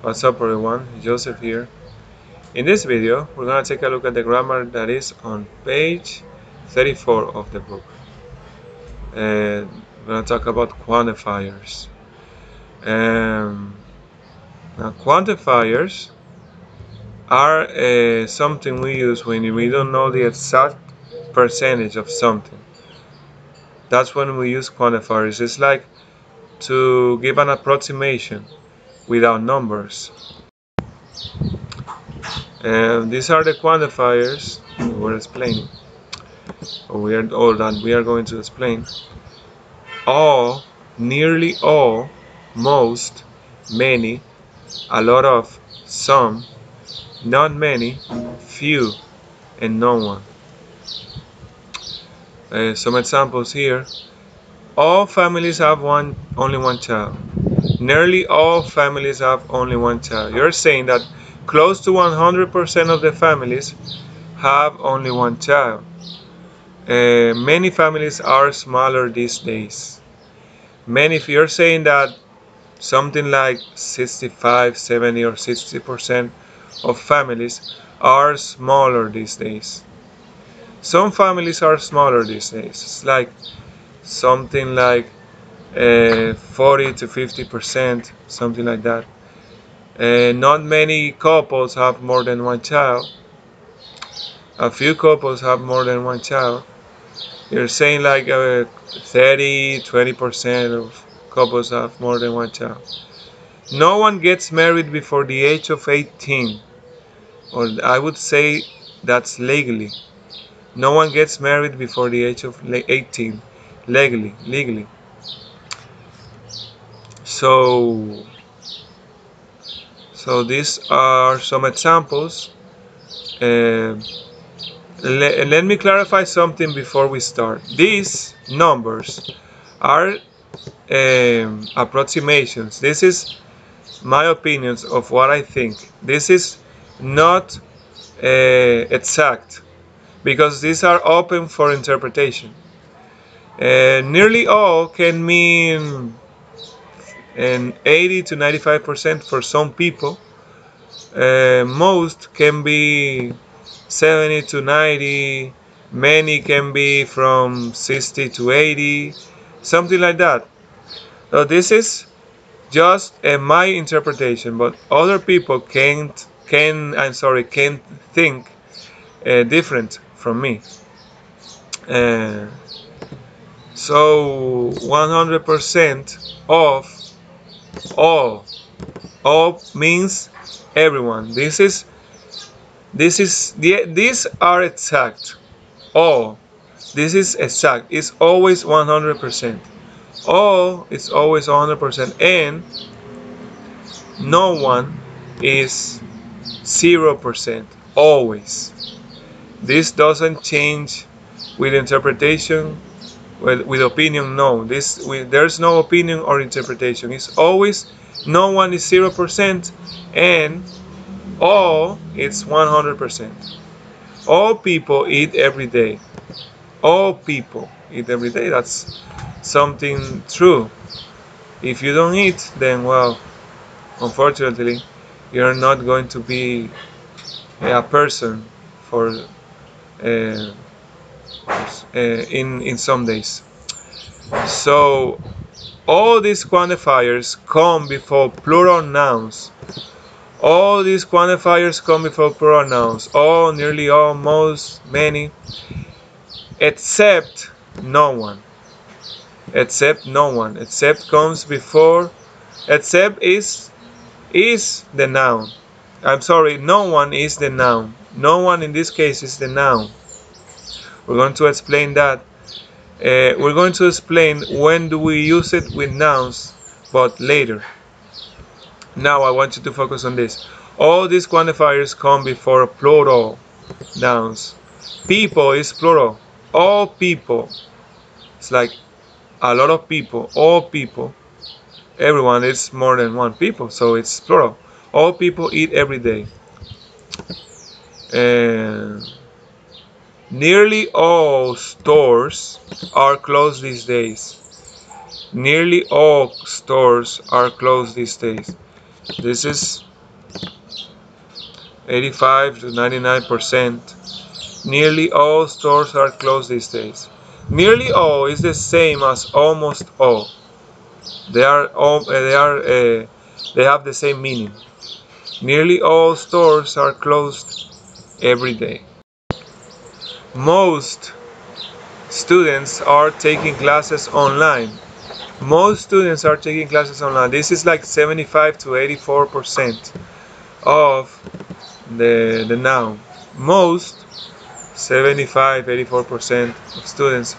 What's up everyone, Joseph here. In this video, we're going to take a look at the grammar that is on page 34 of the book. And we're going to talk about quantifiers. Now quantifiers are something we use when we don't know the exact percentage of something. That's when we use quantifiers. It's like to give an approximation without numbers. And these are the quantifiers we're explaining, or that we are going to explain. All, nearly all, most, many, a lot of, some, not many, few, and no one. Some examples here. All families have only one child. Nearly all families have only one child. You're saying that close to 100% of the families have only one child. Many families are smaller these days. Many, if you're saying that something like 65, 70, or 60% of families are smaller these days. Some families are smaller these days. It's like something like 40 to 50%, something like that. Not many couples have more than one child. A few couples have more than one child. You're saying like 30, 20% of couples have more than one child. No one gets married before the age of 18, or I would say that's legally. No one gets married before the age of 18, legally. So these are some examples. Let me clarify something before we start. These numbers are approximations. This is my opinions of what I think. This is not exact, because these are open for interpretation. Nearly all can mean 80 to 95% for some people. Most can be 70 to 90. Many can be from 60 to 80, something like that. So this is just my interpretation, but other people can think different from me. So 100% of all means everyone. These are exact. All, this is exact. It's always 100%. All is always 100%, and no one is 0%. Always. This doesn't change with interpretation, with opinion. No, there's no opinion or interpretation. It's always no one is 0%, and all it's 100%. All people eat every day. All people eat every day. That's something true. If you don't eat, then well, unfortunately, you're not going to be a person for in some days. So all these quantifiers come before plural nouns. All these quantifiers come before plural nouns. All, nearly all, most, many, except no one. Except no one. Except comes before. Except is the noun. I'm sorry, no one is the noun. No one in this case is the noun. We're going to explain that. We're going to explain when do we use it with nouns, but later. Now I want you to focus on this. All these quantifiers come before plural nouns. People is plural. All people. It's like a lot of people. All people. Everyone is more than one people, so it's plural. All people eat every day. And nearly all stores are closed these days. Nearly all stores are closed these days. This is 85 to 99%. Nearly all stores are closed these days. Nearly all is the same as almost all. They are all, they have the same meaning. Nearly all stores are closed every day. Most students are taking classes online. Most students are taking classes online. This is like 75 to 84% of the noun. Most 75-84% of students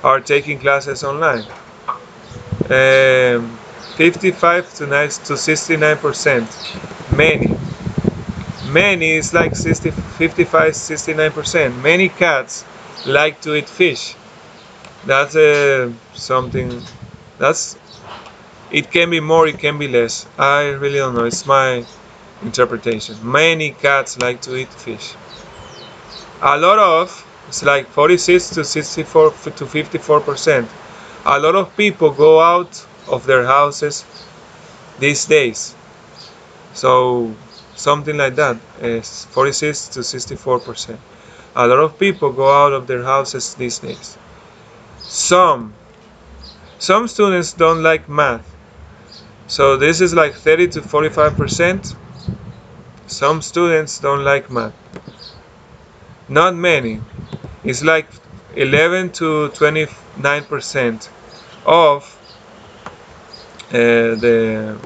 are taking classes online. 55 to 69%. Many is like 55-69%. Many cats like to eat fish. That's something. That's it can be more, it can be less. I really don't know. It's my interpretation. Many cats like to eat fish. A lot of, it's like 46 to 64 to 54%. A lot of people go out of their houses these days. So something like that is 46 to 64%. A lot of people go out of their houses these days. Some students don't like math. So this is like 30 to 45%. Some students don't like math. Not many. It's like 11 to 29% of the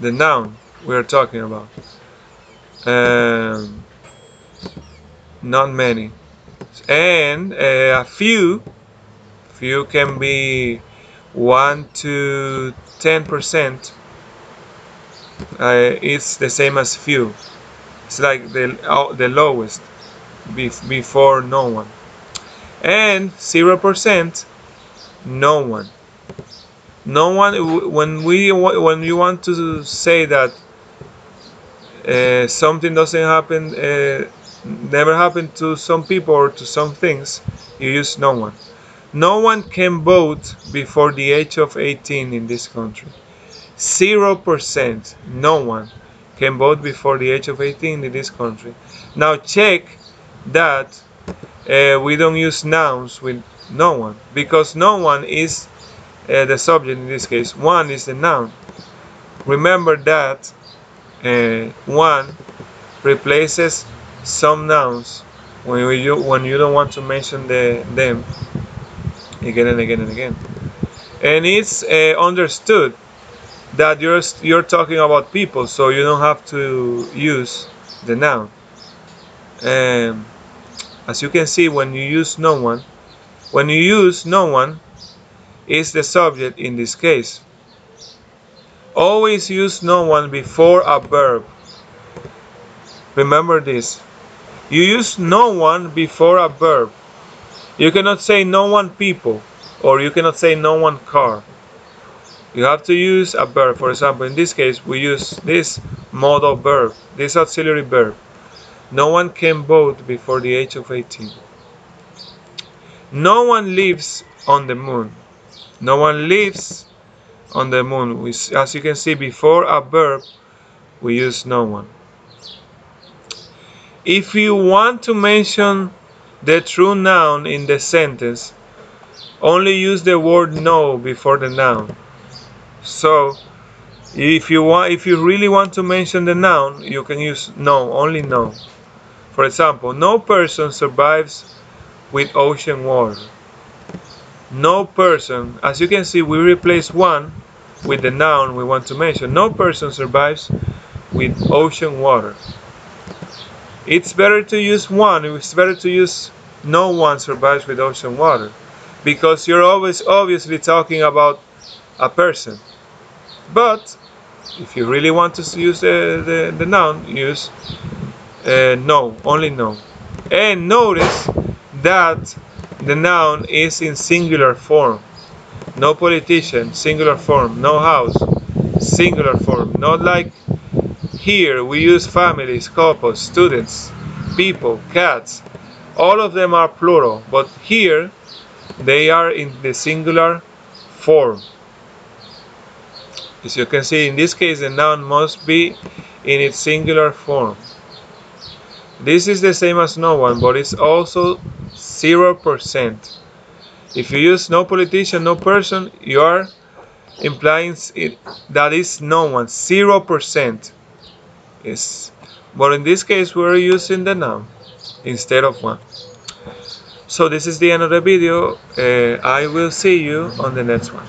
noun we are talking about. Not many, and a few can be 1 to 10%. It's the same as few. It's like the lowest before no one, and 0% no one. No one. When you want to say that something doesn't happen, never happened to some people or to some things, you use no one. No one can vote before the age of 18 in this country. 0%. No one can vote before the age of 18 in this country. Now check that we don't use nouns with no one, because no one is the subject in this case. One is the noun. Remember that one replaces some nouns when you don't want to mention them again and again and again. And it's understood that you're talking about people, so you don't have to use the noun. As you can see, when you use no one, is the subject in this case. Always use no one before a verb. Remember this. You use no one before a verb. You cannot say no one people, or you cannot say no one car. You have to use a verb. For example, in this case, we use this modal verb, this auxiliary verb. No one can vote before the age of 18. No one lives on the moon. No one lives on the moon. As you can see, before a verb, we use no one. If you want to mention the true noun in the sentence, only use the word no before the noun. So if you really want to mention the noun, you can use no, only no. For example, no person survives with ocean water. No person, as you can see, we replace one with the noun we want to mention. No person survives with ocean water. It's better to use one. It's better to use no one survives with ocean water, because you're always obviously talking about a person. But if you really want to use the noun, use no, only no. And notice that the noun is in singular form. No politician, singular form. No house, singular form. Not like here we use families, couples, students, people, cats. All of them are plural, but here they are in the singular form. As you can see, in this case, the noun must be in its singular form. This is the same as no one, but it's also 0%. If you use no politician, no person, you are implying that is no one. 0% is. But in this case, we're using the noun instead of one. So this is the end of the video. I will see you on the next one.